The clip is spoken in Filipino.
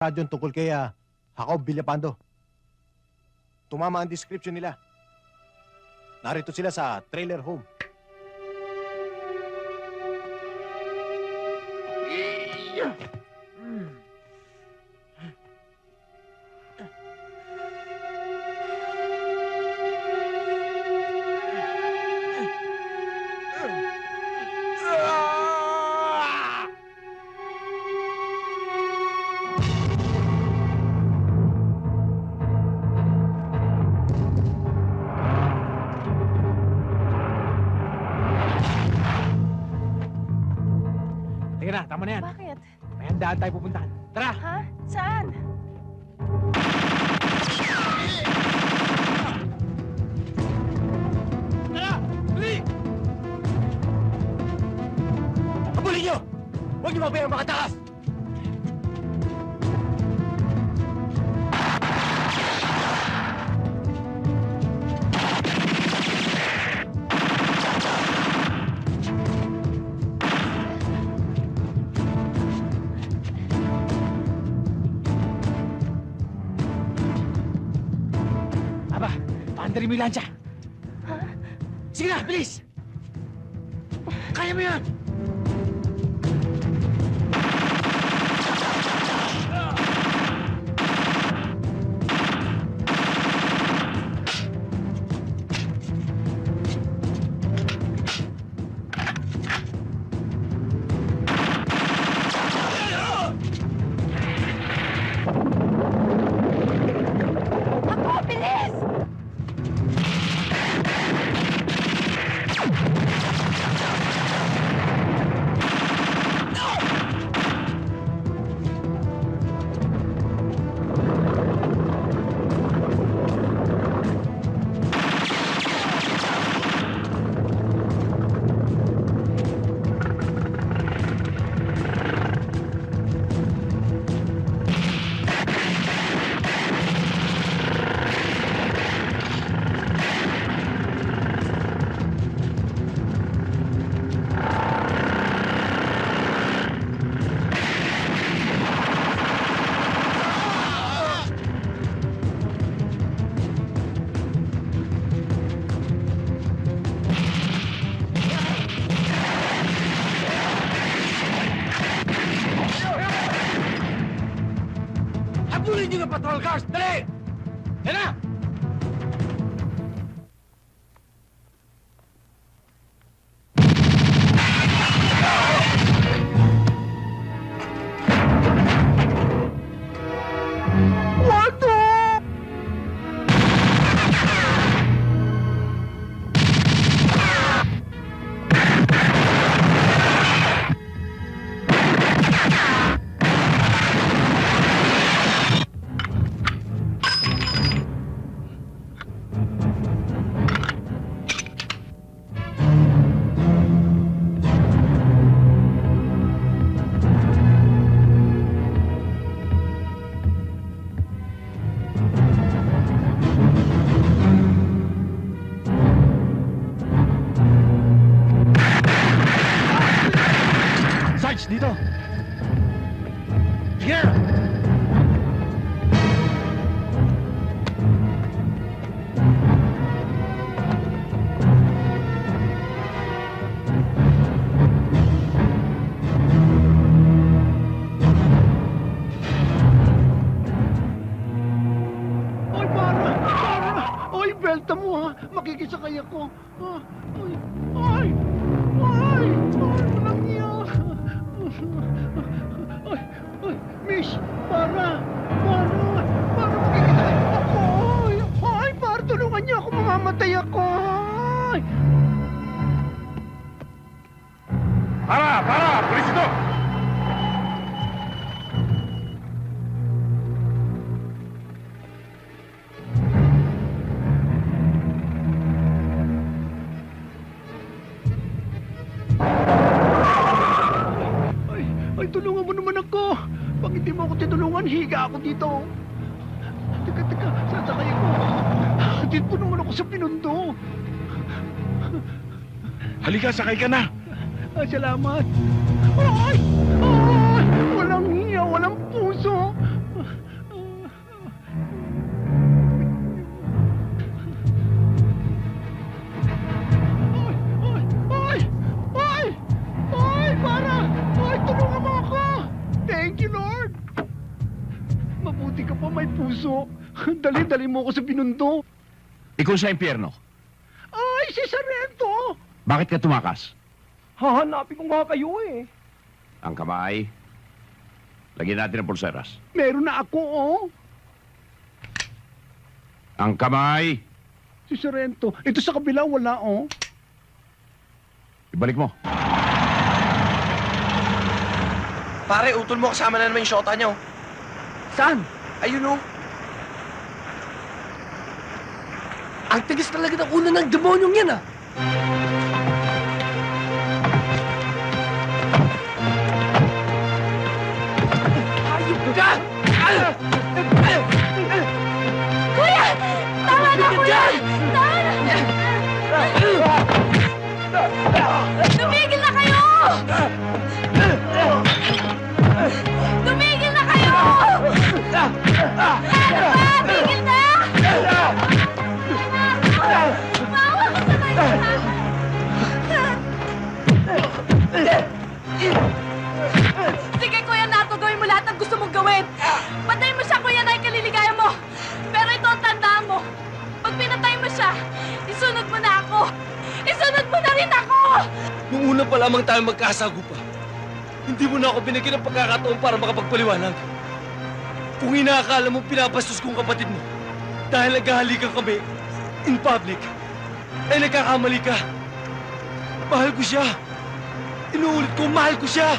radyon tungkol kay Jacob Villapando. Tumama ang description nila. Narito sila sa trailer home. Teka na, tama na yan. Bakit? May handaan tayo pupuntahan. Tara! Ha? Saan? Tara! Dali! Habulin nyo! Huwag niyo mabayang makatakas! Aba, paandarin mo yung lansya. Ha? Sige na, bilis! Kaya mo yan! Ako, bilis! Habulin niyo ng patrol cars! Dali! Yan na! Sarge, dito! Sige na! Oy, para! Para! Oy, belta mo ha! Makikisakay ako! Ah, oy! Oy! Oy! Oy! Walang iya! Oy! Oy! Miss! Para! Para! Para makikisakay ako! Oy! Oy! Para tulungan niyo ako! Mamamatay ako! Oy! Para! Para! Pulis ito! Ay! Ay! Tulungan mo naman ako! Pag hindi mo ako tinulungan, higa ako dito! Teka! Teka! Sasakay ako! Hatid po naman ako sa pinundo! Halika, sakay ka na! Ah, salamat. Ay! Ay! Walang hiya, walang puso. Mabuti ka pa may puso. Dali mo ako sa binundo. Ikaw sa impyerno. Ay, si Sarento! Bakit ka tumakas? Hahanapin ko nga kayo eh. Ang kamay. Lagyan natin ng pulseras. Meron na ako, oh. Ang kamay. Si Sarento. Ito sa kabila, wala, oh. Ibalik mo. Pare, utol mo kasama na naman yung shota niyo. Saan? Ayun o. Ang tigas talaga ng ulo ng demonyong yan ah. Ayun ka! Kuya! Tama na, kuya! Tama na! Tumigil na kayo! Tumigil na kayo! Ano ba? Tigil na! Mawa ka sa kanya! Sige, Kuya Nato, gawin mo lahat ng gusto mong gawin. Patayin mo siya, Kuya Nay, kaliligaya mo. Pero ito ang tandaan mo. Pag pinatay mo siya, isunod mo na ako. Isunod mo na rin ako! Nung una pa lamang tayo magkasagupa, hindi mo na ako binigyan ng pagkakataon para makapagpaliwanag. Kung inaakala mo pinapastos kong kapatid mo dahil naghahalikan kami in public, ay nagkakamali ka. Mahal ko siya. Inuulit ko, mahal ko siya.